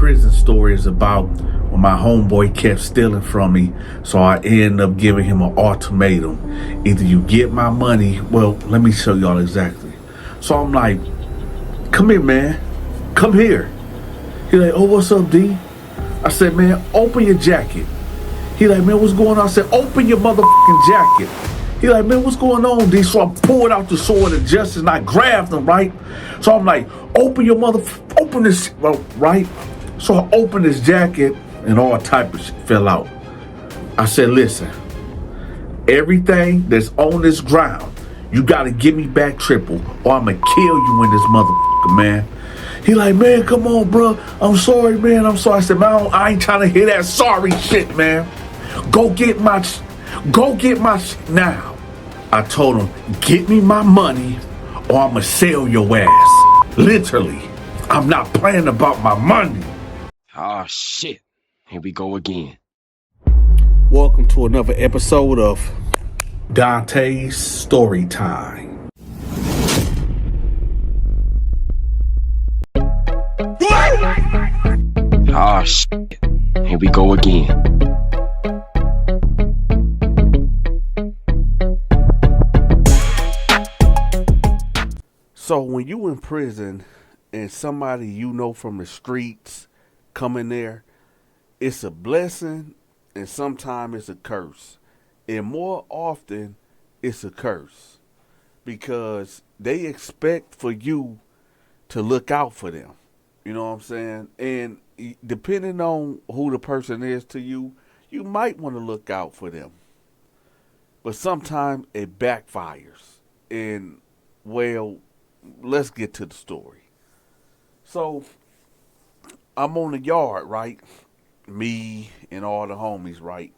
prison story is about when my homeboy kept stealing from me, so I ended up giving him an ultimatum. Either you get my money, well, let me show y'all exactly. So I'm like, come here, man. Come here. He like, oh, what's up, D? I said, man, open your jacket. He like, man, what's going on? I said, open your motherfucking jacket. He like, man, what's going on, D? So I pulled out the sword of justice and I grabbed him, right? So I'm like, open this, right? So I opened his jacket and all type of shit fell out. I said, listen, everything that's on this ground, you gotta give me back triple or I'ma kill you in this motherfucker, man. He like, man, come on, bro. I'm sorry, man. I'm sorry. I said, man, I ain't trying to hear that sorry shit, man. Go get my shit now. I told him, get me my money or I'ma sell your ass. Literally. I'm not playing about my money. Oh, shit. Here we go again. Welcome to another episode of Donta's Story Time. Oh, shit. Here we go again. So when you in prison and somebody you know from the streets come in there, it's a blessing and sometimes it's a curse. And more often it's a curse because they expect for you to look out for them. You know what I'm saying? And depending on who the person is to you, you might want to look out for them. But sometimes it backfires. And, well, let's get to the story. So, I'm on the yard, right? Me and all the homies, right?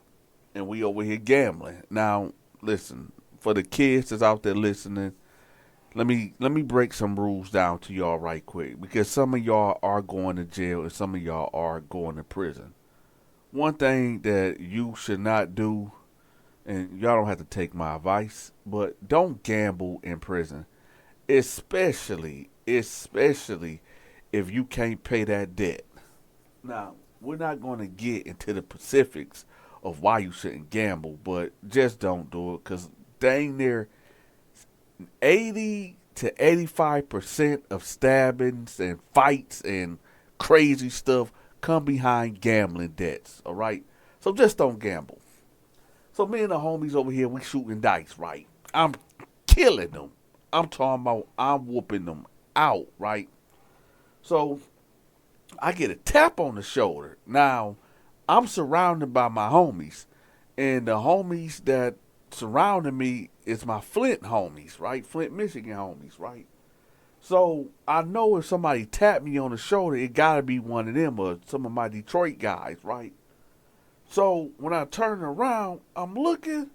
And we over here gambling. Now, listen, for the kids that's out there listening, let me break some rules down to y'all right quick because some of y'all are going to jail and some of y'all are going to prison. One thing that you should not do, and y'all don't have to take my advice, but don't gamble in prison. Especially if you can't pay that debt. Now, we're not going to get into the specifics of why you shouldn't gamble, but just don't do it because dang near 80 to 85% of stabbings and fights and crazy stuff come behind gambling debts, all right? So just don't gamble. So me and the homies over here, we shooting dice, right? I'm killing them. I'm talking about I'm whooping them out, right? So I get a tap on the shoulder. Now, I'm surrounded by my homies. And the homies that surrounded me is my Flint homies, right? Flint, Michigan homies, right? So I know if somebody tapped me on the shoulder, it gotta be one of them or some of my Detroit guys, right? So when I turn around, I'm looking,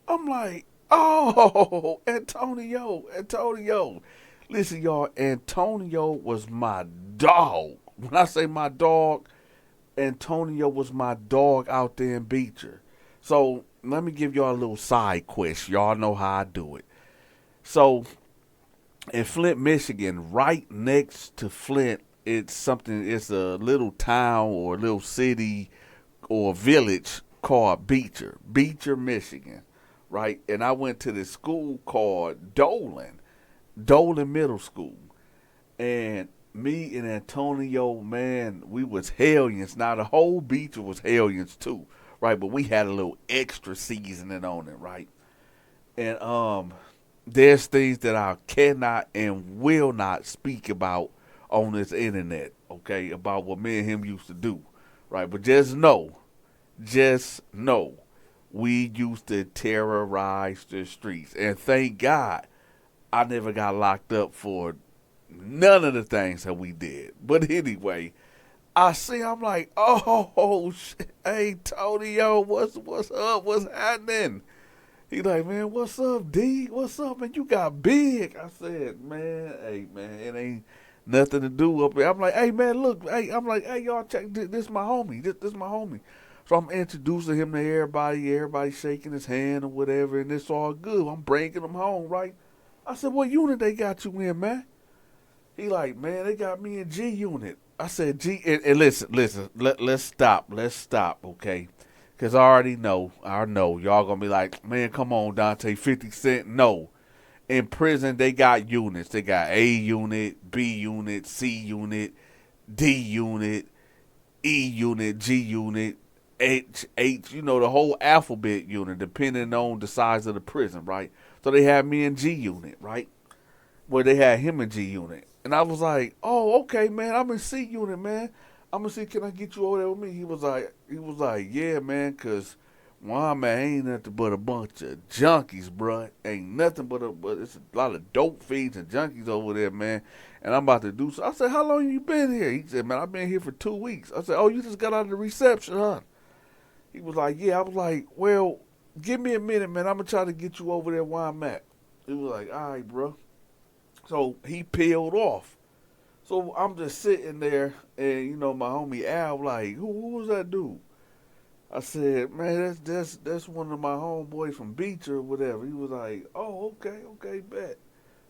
I'm like, oh, Antonio. Listen, y'all, Antonio was my dog. When I say my dog, Antonio was my dog out there in Beecher. So let me give y'all a little side quest. Y'all know how I do it. So in Flint, Michigan, right next to Flint, it's a little town or a little city or village called Beecher, Michigan. Right, and I went to this school called Dolan Middle School, and me and Antonio, man, we was hellions. Now the whole beach was hellions too, right? But we had a little extra seasoning on it, right? And there's things that I cannot and will not speak about on this internet, okay? About what me and him used to do, right? But just know. We used to terrorize the streets. And thank God I never got locked up for none of the things that we did. But anyway, I'm like, oh, shit. Hey, Tonio, what's up? What's happening? He like, man, what's up, D? What's up, man? You got big. I said, man, it ain't nothing to do up here. I'm like, hey, man, look. Hey, I'm like, hey, y'all, check this my homie. This my homie. So I'm introducing him to everybody shaking his hand or whatever, and it's all good. I'm bringing him home, right? I said, what unit they got you in, man? He like, man, they got me in G unit. I said, G, and listen, let's stop, okay? Because I know, y'all gonna be like, man, come on, Dante, 50 Cent. No. In prison, they got units. They got A unit, B unit, C unit, D unit, E unit, G unit, H, the whole alphabet unit, depending on the size of the prison, right? So they had me in G unit, right? Where they had him in G unit. And I was like, oh, okay, man, I'm in C unit, man. I'm gonna see, can I get you over there with me? He was like, yeah, man, cause man, ain't nothing but a bunch of junkies, bruh. Ain't nothing but it's a lot of dope fiends and junkies over there, man. And I'm about to do so. I said, how long you been here? He said, man, I've been here for 2 weeks. I said, oh, you just got out of the reception, huh? He was like, yeah. I was like, well, give me a minute, man. I'm gonna try to get you over there where I'm at. He was like, all right, bro. So he peeled off. So I'm just sitting there, and my homie Al like, who was that dude? I said, man, that's one of my homeboys from Beach or whatever. He was like, oh, okay, bet.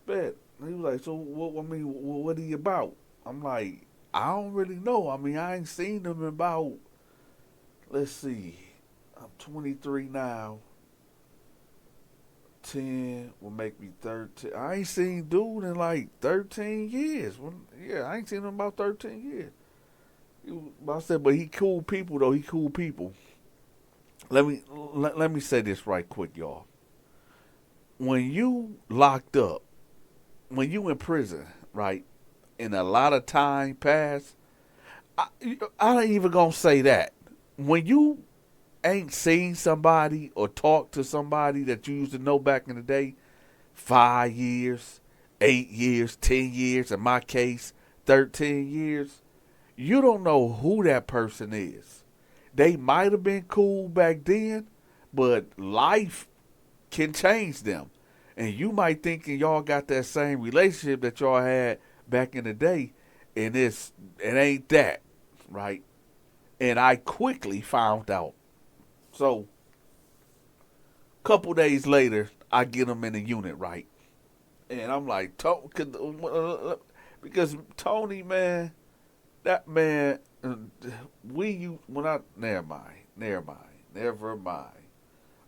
And he was like, so what are you about? I'm like, I don't really know. I mean, I ain't seen him in about, let's see, I'm 23 now. 10 will make me 13. I ain't seen dude in like 13 years. I ain't seen him in about 13 years. I said, but he cool people though. He cool people. Let me say this right quick, y'all. When you locked up, when you in prison, right, and a lot of time passed, I ain't even gonna say that. When you ain't seen somebody or talked to somebody that you used to know back in the day, 5 years, 8 years, 10 years, in my case, 13 years, you don't know who that person is. They might have been cool back then, but life can change them. And you might think y'all got that same relationship that y'all had back in the day, and it ain't that, right? And I quickly found out. So, couple days later, I get them in the unit, right? And I'm like, because Tony, man, that man, never mind.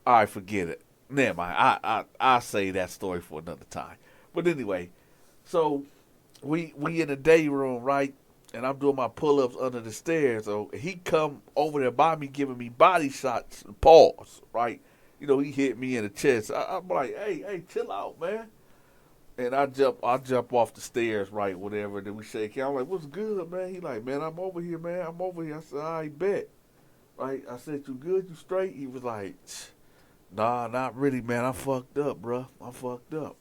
All right, forget it. Never mind. I'll say that story for another time. But anyway, so we in the day room, right? And I'm doing my pull-ups under the stairs. So he come over there by me, giving me body shots, pause, right? He hit me in the chest. I'm like, hey, chill out, man. And I jump off the stairs, right, whatever. Then we shake hands. I'm like, what's good, man? He like, man, I'm over here, man. I'm over here. I said, I bet. Right? I said, you good? You straight? He was like, nah, not really, man. I'm fucked up, bro. I'm fucked up.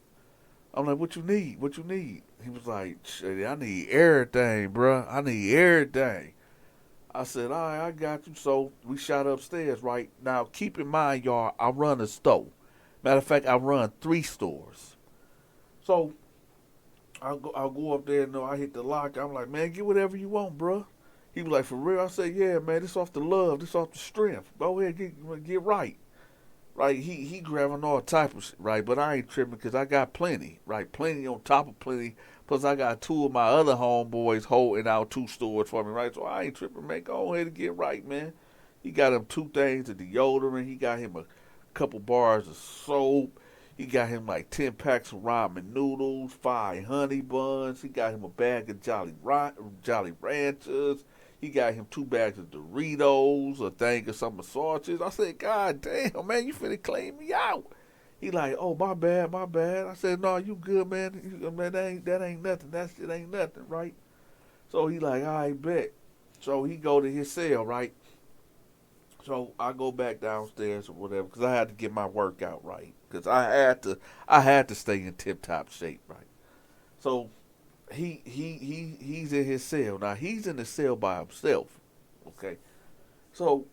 I'm like, what you need? What you need? He was like, I need everything, bro. I need everything. I said, all right, I got you. So we shot upstairs, right? Now, keep in mind, y'all, I run a store. Matter of fact, I run 3 stores. So I'll go up there and I hit the lock. I'm like, man, get whatever you want, bro. He was like, for real? I said, yeah, man, this off the love. This off the strength. Go ahead, get right. Right, he grabbing all type of shit, right? But I ain't tripping because I got plenty, right? Plenty on top of plenty. Plus, I got 2 of my other homeboys holding out 2 stores for me, right? So I ain't tripping, man. Go ahead and get right, man. He got him 2 things of deodorant. He got him a couple bars of soap. He got him like 10 packs of ramen noodles, 5 honey buns. He got him a bag of Jolly Ranchers. He got him 2 bags of Doritos, a thing of some sausages. I said, God damn, man, you finna clean me out. He like, oh, my bad. I said, no, you good, man. Man, that ain't nothing. That shit ain't nothing, right? So he like, all right, bet. So he go to his cell, right? So I go back downstairs or whatever because I had to get my workout right because I had to stay in tip top shape, right? So he's in his cell now. He's in the cell by himself, okay? So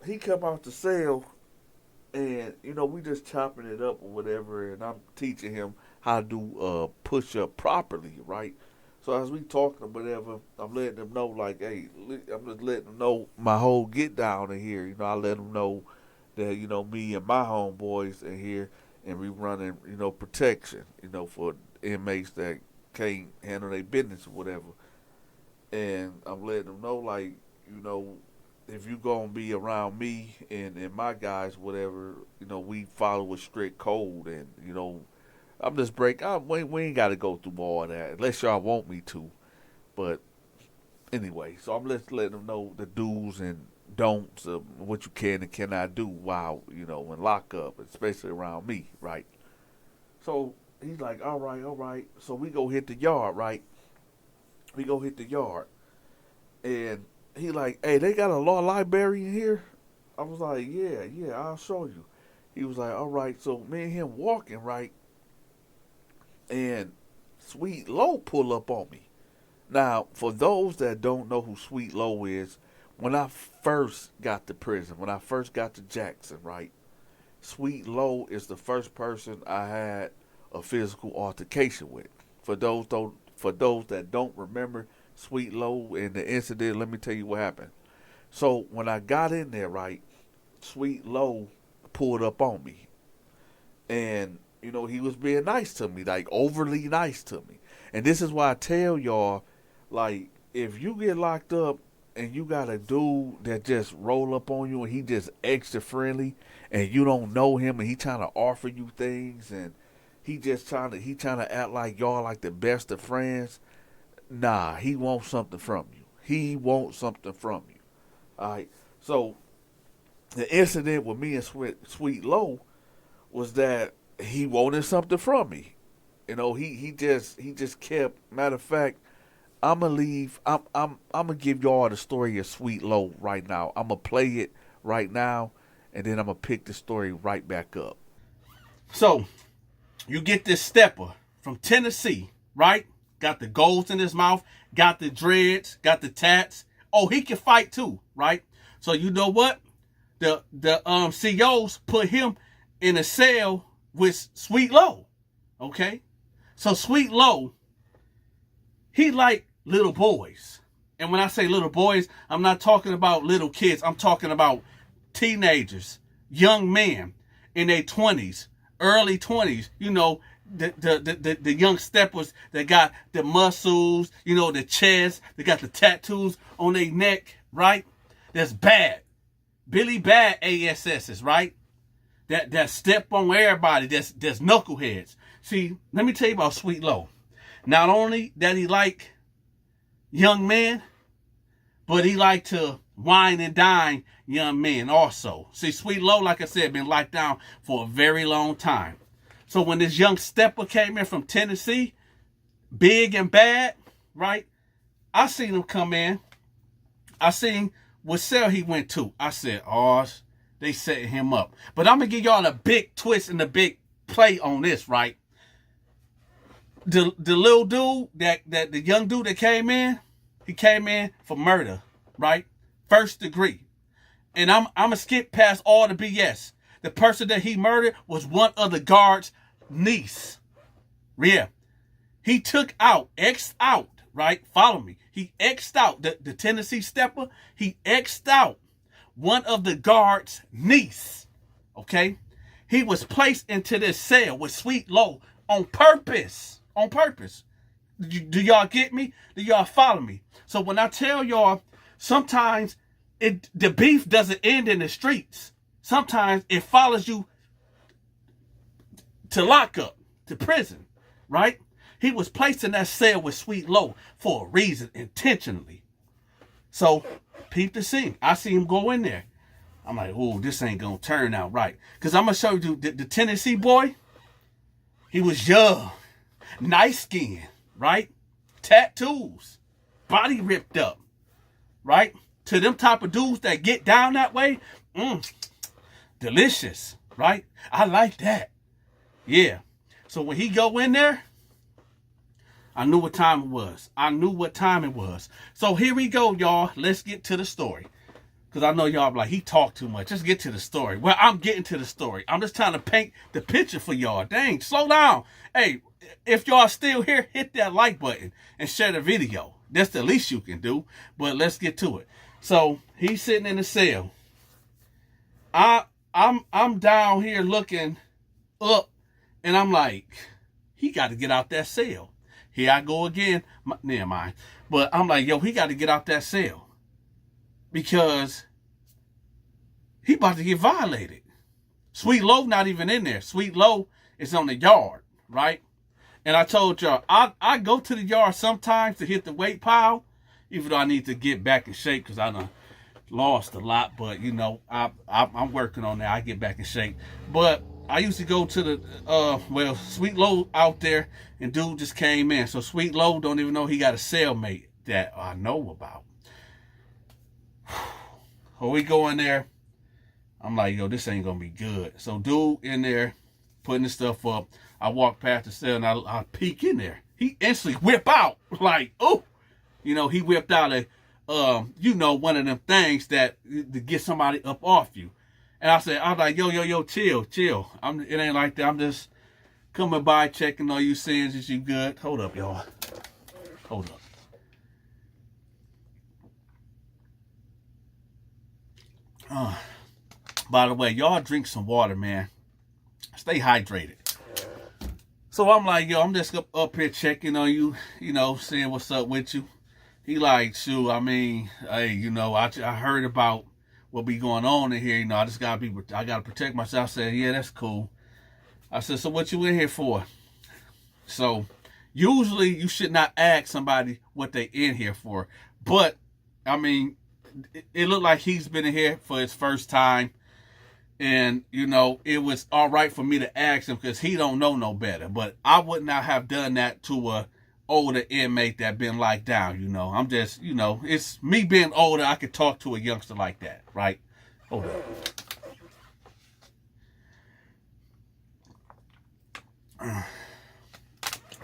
he come out the cell and we just chopping it up or whatever, and I'm teaching him how to do push up properly, right? So as we talking or whatever, I'm letting him know like, hey, I'm just letting him know my whole get down in here. I let him know that me and my homeboys in here, and we running protection, for inmates that can't handle their business or whatever. and I'm letting them know, like, you know, if you gonna be around me and my guys, whatever, you know, we follow a strict code, and you know, I'm just we ain't got to go through all that unless y'all want me to. But anyway, so I'm just letting them know the do's and don'ts of what you can and cannot do while, you know, in lockup, especially around me, right? So he's like, all right, all right. So we go hit the yard, right? We go hit the yard. And he like, hey, they got a law library in here? I was like, yeah, I'll show you. He was like, all right. So me and him walking, right? And Sweet Low pull up on me. Now, for those that don't know who Sweet Low is, when I first got to prison, when I first got to Jackson, right? Sweet Low is the first person I had a physical altercation with. For those that don't remember Sweet Low and the incident, let me tell you what happened. So when I got in there, right, Sweet Low pulled up on me, and you know he was being nice to me, like overly nice to me. And this is why I tell y'all, like, if you get locked up and you got a dude that just roll up on you and he just extra friendly and you don't know him and he trying to offer you things and he trying to act like y'all like the best of friends, nah, he wants something from you. He wants something from you. All right. So the incident with me and Sweet Low was that he wanted something from me. You know, he just kept. Matter of fact, I'm gonna leave. I'm gonna give y'all the story of Sweet Low right now. I'm gonna play it right now, and then I'm gonna pick the story right back up. So you get this stepper from Tennessee, right? Got the golds in his mouth, got the dreads, got the tats. Oh, he can fight too, right? So you know what? The COs put him in a cell with Sweet Low. Okay? So Sweet Low, he like little boys. And when I say little boys, I'm not talking about little kids. I'm talking about teenagers, young men in their 20s, early 20s, you know, the young steppers that got the muscles, you know, the chest, they got the tattoos on their neck, right? That's bad. Billy Bad ASSs, right? That step on everybody, that's knuckleheads. See, let me tell you about Sweet Low. Not only that he like young men, but he like to wine and dine young men also. See, Sweet Low, like I said, been locked down for a very long time. So when this young stepper came in from Tennessee, big and bad, right? I seen him come in. I seen what cell he went to. I said, oh, they set him up. But I'm going to give y'all a big twist and a big play on this, right? The little dude, the young dude that came in, he came in for murder, right? First degree. And I'm going to skip past all the BS. The person that he murdered was one of the guards' niece. Yeah. He took out, X'd out, right? Follow me. He X'd out, the Tennessee stepper, he X'd out one of the guards' niece. Okay? He was placed into this cell with Sweet Low on purpose. On purpose. Do y'all get me? Do y'all follow me? So when I tell y'all, sometimes the beef doesn't end in the streets. Sometimes it follows you to lockup, to prison, right? He was placed in that cell with Sweet Low for a reason, intentionally. So, peep the scene. I see him go in there. I'm like, oh, this ain't gonna turn out right. Because I'm gonna show you the Tennessee boy. He was young, nice skin, right? Tattoos, body ripped up, right? To them type of dudes that get down that way, delicious, right? I like that. Yeah. So when he go in there, I knew what time it was. I knew what time it was. So here we go, y'all. Let's get to the story. Because I know y'all be like, he talked too much. Let's get to the story. Well, I'm getting to the story. I'm just trying to paint the picture for y'all. Dang, slow down. Hey, if y'all still here, hit that like button and share the video. That's the least you can do. But let's get to it. So he's sitting in the cell. I'm down here looking up, and I'm like, he got to get out that cell. Here I go again. Never mind. But I'm like, yo, he got to get out that cell because he about to get violated. Sweet Low not even in there. Sweet Low is on the yard, right? And I told y'all, I go to the yard sometimes to hit the weight pile, even though I need to get back in shape because I done lost a lot. But, you know, I'm working on that. I get back in shape. But I used to go to the, Sweet Low out there, and dude just came in. So Sweet Low don't even know he got a cellmate that I know about. So we go in there. I'm like, yo, this ain't going to be good. So dude in there putting the stuff up. I walk past the cell, and I peek in there. He instantly whip out. Like, oh. You know, he whipped out you know, one of them things that to get somebody up off you. And I was like, yo, chill. It ain't like that. I'm just coming by, checking on you, seeing that you good. Hold up, y'all. Hold up. By the way, y'all drink some water, man. Stay hydrated. So I'm like, yo, I'm just up here checking on you, you know, seeing what's up with you. He like, shoot, I mean, hey, you know, I heard about what be going on in here. You know, I gotta protect myself. I said, yeah, that's cool. I said, so what you in here for? So usually you should not ask somebody what they in here for. But, I mean, it looked like he's been in here for his first time. And, you know, it was all right for me to ask him because he don't know no better. But I would not have done that to a older inmate that been locked down, you know. I'm just, you know, it's me being older, I could talk to a youngster like that, right? Hold up.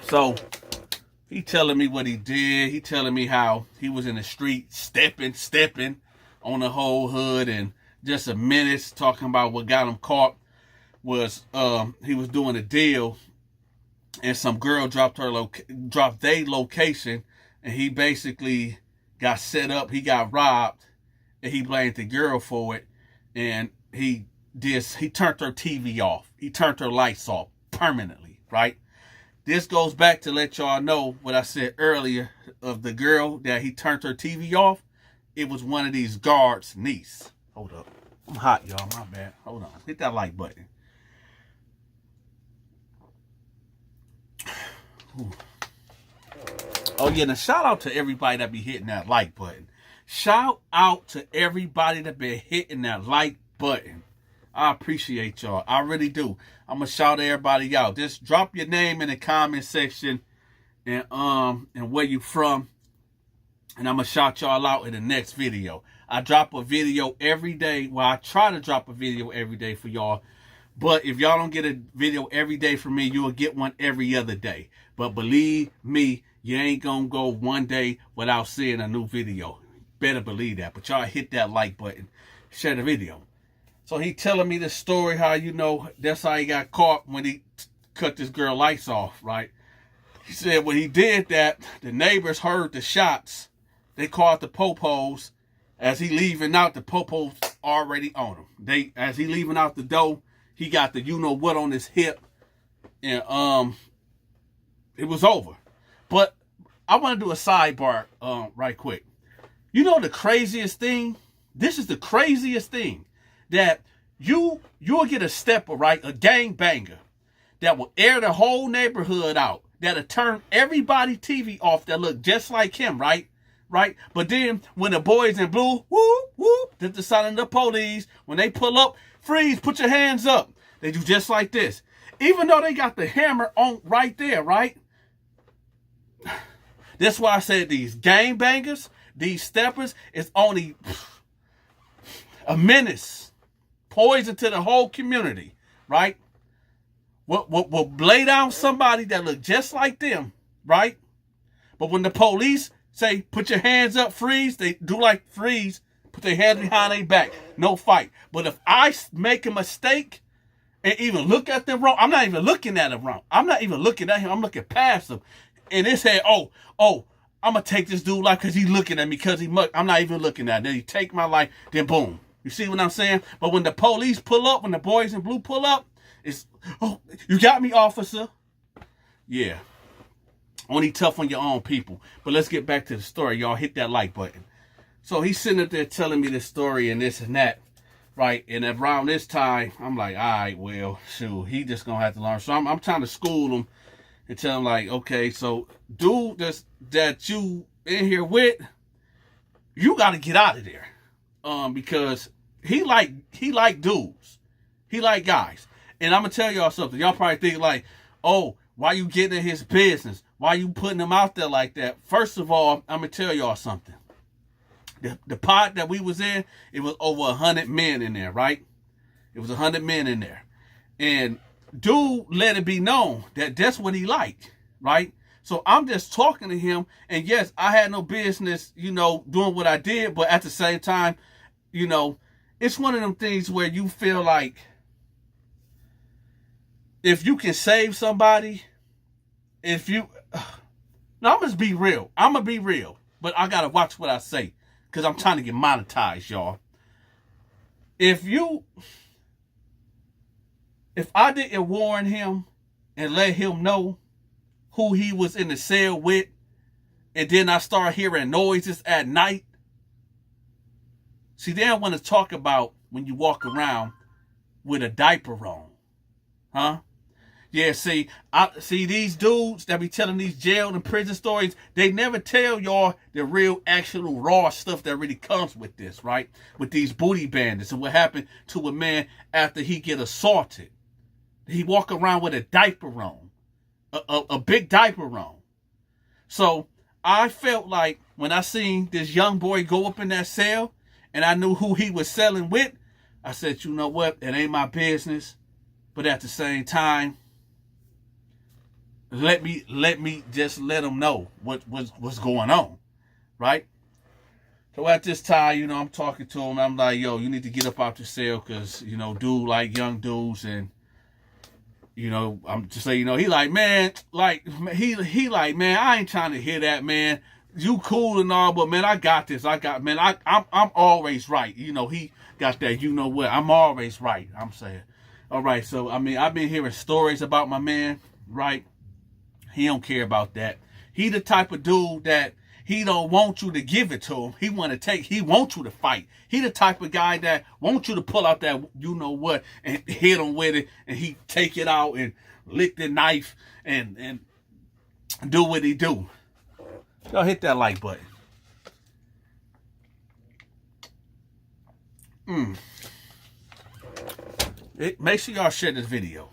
So, he telling me what he did. He telling me how he was in the street stepping on the whole hood, and just a menace, talking about what got him caught was he was doing a deal, and some girl dropped their location, and he basically got set up. He got robbed, and he blamed the girl for it. And he turned her TV off. He turned her lights off permanently, right? This goes back to let y'all know what I said earlier of the girl that he turned her TV off. It was one of these guards' niece. Hold up. I'm hot, y'all. My bad. Hold on. Hit that like button. Ooh. Oh, yeah. Now, shout out to everybody that be hitting that like button. Shout out to everybody that be hitting that like button. I appreciate y'all. I really do. I'm going to shout everybody out. Just drop your name in the comment section and where you from. And I'm going to shout y'all out in the next video. I drop a video every day. Well, I try to drop a video every day for y'all. But if y'all don't get a video every day from me, you will get one every other day. But believe me, you ain't going to go one day without seeing a new video. Better believe that. But y'all hit that like button. Share the video. So he telling me this story how, you know, that's how he got caught when he cut this girl lights off, right? He said when he did that, the neighbors heard the shots. They called the popos. As he leaving out, the popos already on him. As he leaving out the door, he got the you-know-what on his hip. And it was over. But I want to do a sidebar right quick. You know the craziest thing? This is the craziest thing. That you'll get a stepper, right? A gangbanger that will air the whole neighborhood out. That'll turn everybody TV off that look just like him, right? Right? But then when the boys in blue, whoop, whoop, that's the sign of the police. When they pull up, freeze, put your hands up. They do just like this. Even though they got the hammer on right there, right? That's why I said these gangbangers, these steppers, is only a menace. Poison to the whole community, right? Will lay down somebody that look just like them, right? But when the police say, put your hands up, freeze, they do like freeze, put their hands behind their back, no fight. But if I make a mistake and even look at them wrong, I'm not even looking at him wrong. I'm not even looking at him. I'm looking past him. And his head, I'm going to take this dude life because he's looking at me because I'm not even looking at him. Then he take my life, then boom. You see what I'm saying? But when the police pull up, when the boys in blue pull up, it's, oh, you got me, officer. Yeah. Only tough on your own people. But let's get back to the story. Y'all hit that like button. So he's sitting up there telling me this story and this and that, right? And around this time, I'm like, all right, well, shoot, he just gonna have to learn. So I'm trying to school him and tell him like, okay, so dude that you in here with, you got to get out of there, because he like dudes, he like guys. And I'm gonna tell y'all something. Y'all probably think like, oh, why you getting in his business? Why you putting him out there like that? First of all, I'm gonna tell y'all something. The pod that we was in, it was over 100 men in there, right? It was 100 men in there. And dude let it be known that that's what he liked, right? So I'm just talking to him, and yes, I had no business, doing what I did, but at the same time, it's one of them things where you feel like if you can save somebody, now I'm gonna be real. But I gotta watch what I say, because I'm trying to get monetized, y'all. If I didn't warn him and let him know who he was in the cell with, and then I start hearing noises at night. See, they don't want to talk about when you walk around with a diaper on. Huh? Yeah, see these dudes that be telling these jail and prison stories, they never tell y'all the real, actual, raw stuff that really comes with this, right? With these booty bandits and what happened to a man after he get assaulted. He walk around with a diaper on. A big diaper on. So I felt like when I seen this young boy go up in that cell and I knew who he was selling with, I said, you know what? It ain't my business. But at the same time, let me just let him know what's going on. Right? So at this time, I'm talking to him. I'm like, yo, you need to get up out the cell because, dude like young dudes, and I'm just saying, he like, man, like, he like, man, I ain't trying to hear that, man. You cool and all, but man, I got this. I'm always right. He got that, what, I'm always right. I'm saying. All right, so, I've been hearing stories about my man, right? He don't care about that. He the type of dude that he don't want you to give it to him. He wants you to fight. He the type of guy that wants you to pull out that what and hit him with it, and he take it out and lick the knife and do what he do. Y'all hit that like button. Make sure y'all share this video.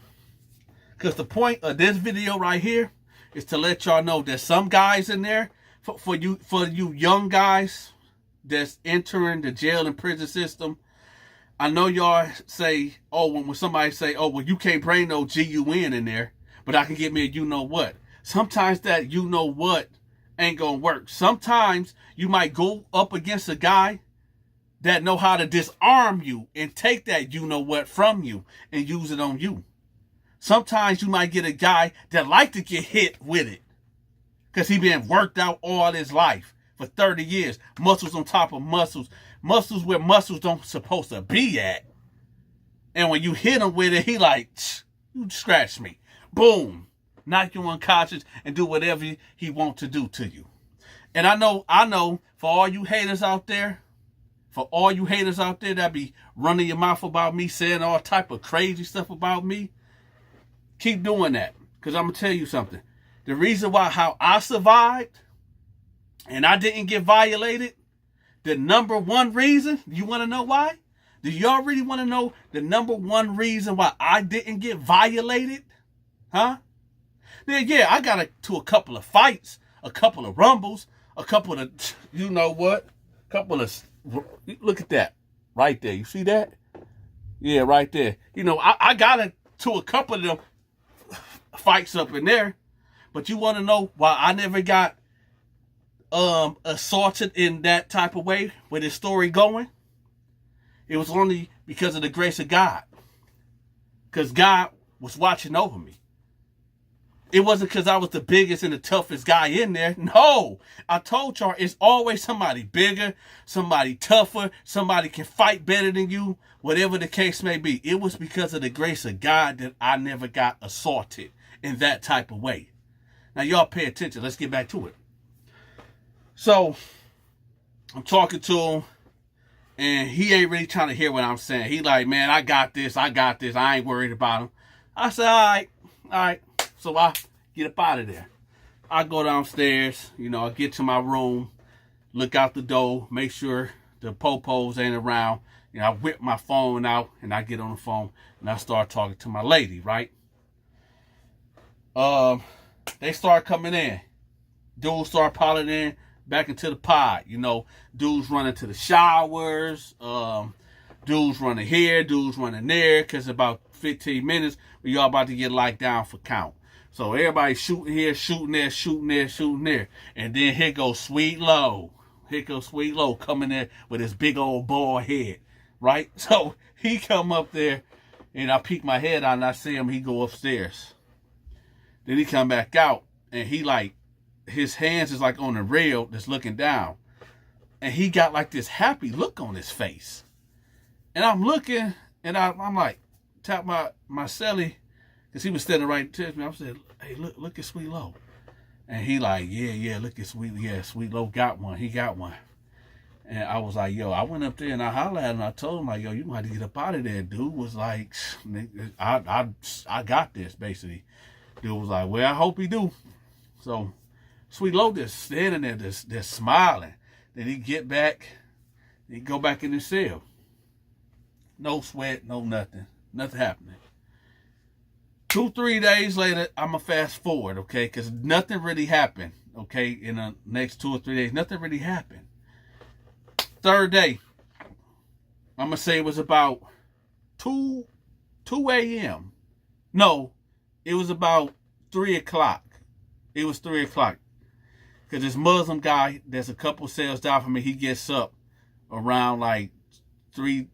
Because the point of this video right here is to let y'all know that some guys in there, for you young guys that's entering the jail and prison system, I know y'all say, oh, when somebody say, oh, well, you can't bring no GUN in there, but I can get me a what. Sometimes that what ain't gonna work. Sometimes you might go up against a guy that know how to disarm you and take that what from you and use it on you. Sometimes you might get a guy that like to get hit with it because he been worked out all his life for 30 years. Muscles on top of muscles. Muscles where muscles don't supposed to be at. And when you hit him with it, he like, you scratch me. Boom. Knock you unconscious and do whatever he want to do to you. And I know for all you haters out there, that be running your mouth about me, saying all type of crazy stuff about me, keep doing that. Because I'm going to tell you something. The reason why how I survived and I didn't get violated, the number one reason, you want to know why? Do y'all really want to know the number one reason why I didn't get violated? Huh? Then yeah, I got to a couple of fights, a couple of rumbles, a couple of, look at that right there. You see that? Yeah, right there. I got to a couple of them fights up in there. But you want to know why I never got assaulted in that type of way with this story going? It was only because of the grace of God. Because God was watching over me. It wasn't because I was the biggest and the toughest guy in there. No, I told y'all it's always somebody bigger, somebody tougher, somebody can fight better than you, whatever the case may be. It was because of the grace of God that I never got assaulted in that type of way. Now, y'all pay attention. Let's get back to it. So, I'm talking to him, and he ain't really trying to hear what I'm saying. He like, man, I got this. I ain't worried about him. I said, all right. So, I get up out of there. I go downstairs, I get to my room, look out the door, make sure the popos ain't around. I whip my phone out, and I get on the phone, and I start talking to my lady, right? They start coming in. Dudes start piling in back into the pod. Dudes running to the showers. Dudes running here, dudes running there, because about 15 minutes, we all about to get locked down for count. So everybody shooting here, shooting there, shooting there, shooting there. And then here goes Sweet Low. Here goes Sweet Low coming there with his big old bald head, right? So he come up there, and I peek my head out, and I see him. He go upstairs. Then he come back out, and he like, his hands is like on the rail that's looking down. And he got like this happy look on his face. And I'm looking, and I'm like, tap my celly, because he was standing right to me. I said, hey, look at Sweet Low. And he like, yeah, look at Sweet Low got one. He got one. And I was like, yo, I went up there and I hollered at him. I told him, like, yo, you gonna have to get up out of there. Dude was like, I got this, basically. Dude was like, well, I hope he do. So Sweet Low just standing there, just smiling. Then he get back, he go back in the cell. No sweat, no nothing. Nothing happening. 2-3 days later, I'm going to fast forward, okay? Because nothing really happened, okay? In the next 2 or 3 days, nothing really happened. Third day, I'm going to say it was about 2 a.m. No, it was about 3 o'clock. It was 3 o'clock. Because this Muslim guy, there's a couple cells down from me, he gets up around like 3:25,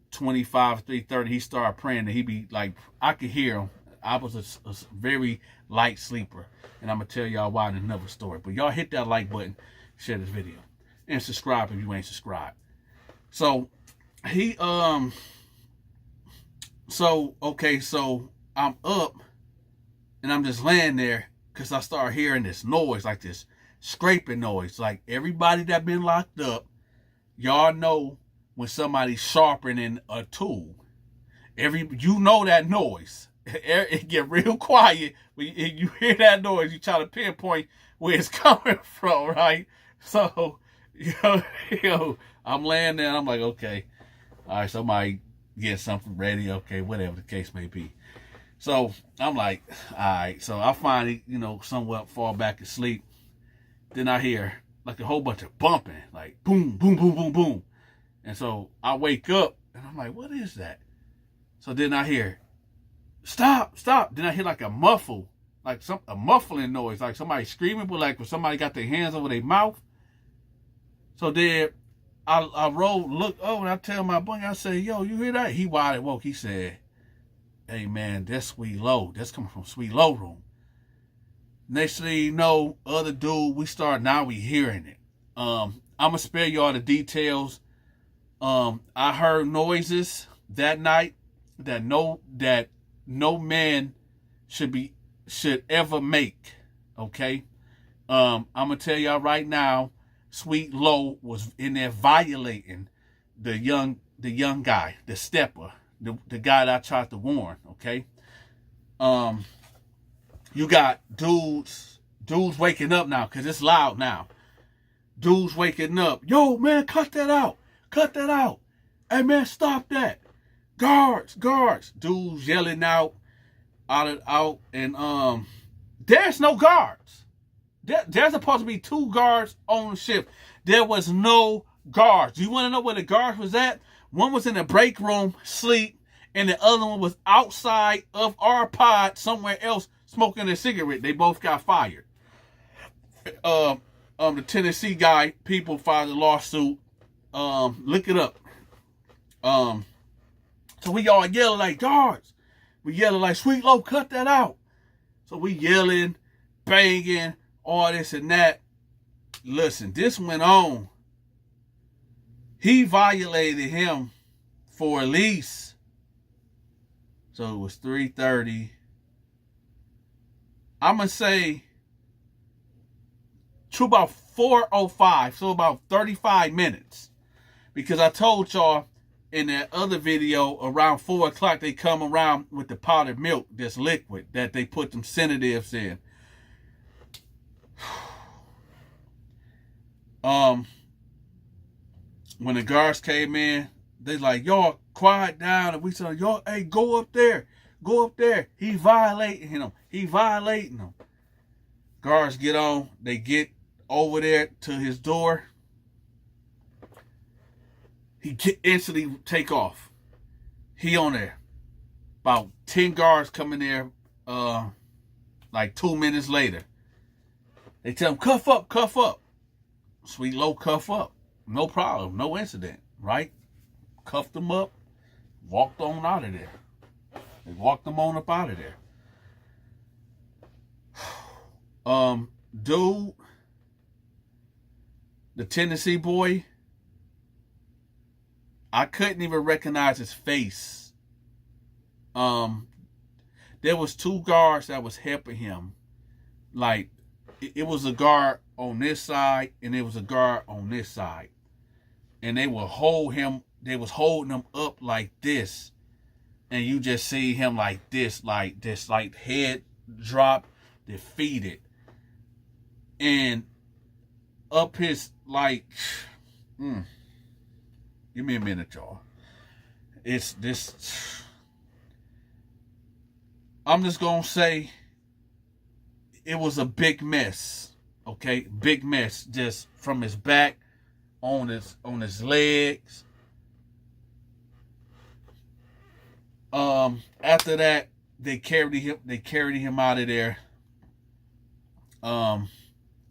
3:30. He started praying, and he be like, I could hear him. I was a very light sleeper, and I'm going to tell y'all why in another story. But y'all hit that like button, share this video, and subscribe if you ain't subscribed. So, so I'm up, and I'm just laying there, because I start hearing this noise, like this scraping noise. Like, everybody that been locked up, y'all know when somebody's sharpening a tool. You know that noise. It get real quiet when you hear that noise. You try to pinpoint where it's coming from, right? So, I'm laying there and I'm like, okay, all right, somebody get something ready, okay, whatever the case may be. So I'm like, all right. So I finally, somewhat fall back asleep. Then I hear like a whole bunch of bumping, like boom, boom, boom, boom, boom. And so I wake up and I'm like, what is that? So then I hear, stop. Then I hear like a muffle, like a muffling noise, like somebody screaming, but like when somebody got their hands over their mouth. So then I look over, and I tell my buddy, I say, yo, you hear that? He wide woke. He said, hey man, that's Sweet Low. That's coming from Sweet Low room. Next thing you know, other dude, now we hearing it. I'm gonna spare y'all the details. I heard noises that night that no man should ever make. Okay? I'm gonna tell y'all right now, Sweet Low was in there violating the young guy, the stepper, the guy that I tried to warn. Okay? You got dudes waking up now, because it's loud now. Dudes waking up. Yo, man, cut that out. Hey, man, stop that. Guards. Dudes yelling out, and there's no guards. There's supposed to be 2 guards on the ship. There was no guards. You want to know where the guards was at? One was in the break room, sleep, and the other one was outside of our pod somewhere else smoking a cigarette. They both got fired. The Tennessee guy, people filed a lawsuit. Look it up. So we all yelling like guards. We yelling like, Sweet Low, cut that out. So we yelling, banging, all this and that. Listen, this went on. He violated him for at least, so it was 3:30. I'm going to say to about 4:05, so about 35 minutes. Because I told y'all in that other video, around 4 o'clock, they come around with the powdered milk, this liquid that they put them sedatives in. When the guards came in, they like, y'all quiet down. And we said, y'all, hey, go up there. Go up there. He violating him. He violating him. Guards get on. They get over there to his door. He instantly take off. He on there. About 10 guards coming there like 2 minutes later. They tell him, cuff up, cuff up. Sweet Low cuff up. No problem. No incident. Right? Cuffed them up. Walked on out of there. They walked them on up out of there. Dude, the Tennessee boy, I couldn't even recognize his face. There was 2 guards that was helping him. Like, it was a guard on this side and it was a guard on this side. And they would hold him, they was holding him up like this. And you just see him like this, like head drop, defeated. And up his, like, give me a minute, y'all. It's this, I'm just going to say, it was a big mess, okay? Big mess, just from his back, on his legs. After that, they carried him out of there.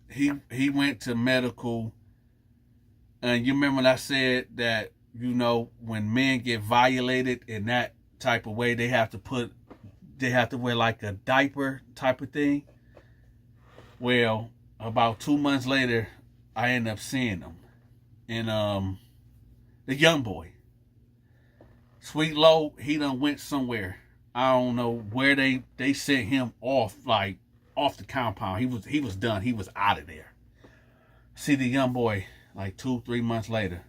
He went to medical. And you remember when I said that, you know, when men get violated in that type of way, they have to wear like a diaper type of thing. Well, about 2 months later, I ended up seeing him. And the young boy, Sweet Low, he done went somewhere. I don't know where they sent him off, like off the compound. He was done. He was out of there. See the young boy like 2-3 months later.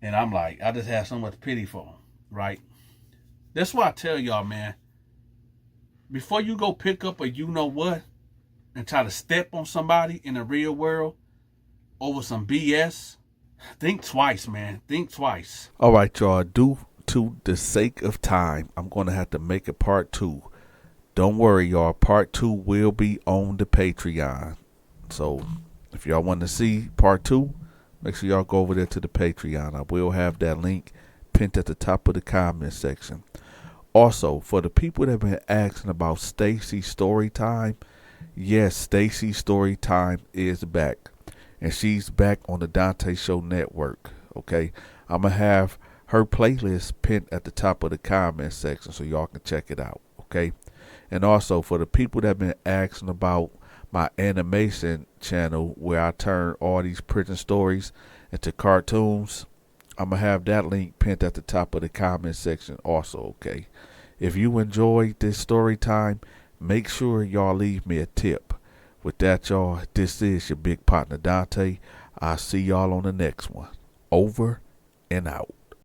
And I'm like, I just have so much pity for him, right? That's why I tell y'all, man, before you go pick up a you know what and try to step on somebody in the real world over some BS, think twice, man. Think twice. All right, y'all. Due to the sake of time, I'm going to have to make a part 2. Don't worry, y'all. Part 2 will be on the Patreon. So if y'all want to see part 2, make sure y'all go over there to the Patreon. I will have that link pinned at the top of the comment section. Also, for the people that have been asking about Stacy's story time, yes, Stacy's story time is back. And she's back on the Donta Show network. Okay, I'm going to have her playlist pinned at the top of the comment section so y'all can check it out. Okay, and also for the people that have been asking about my animation channel where I turn all these prison stories into cartoons, I'm going to have that link pinned at the top of the comment section also. Okay, if you enjoyed this story time, make sure y'all leave me a tip. With that, y'all, this is your big partner, Donta. I'll see y'all on the next one. Over and out.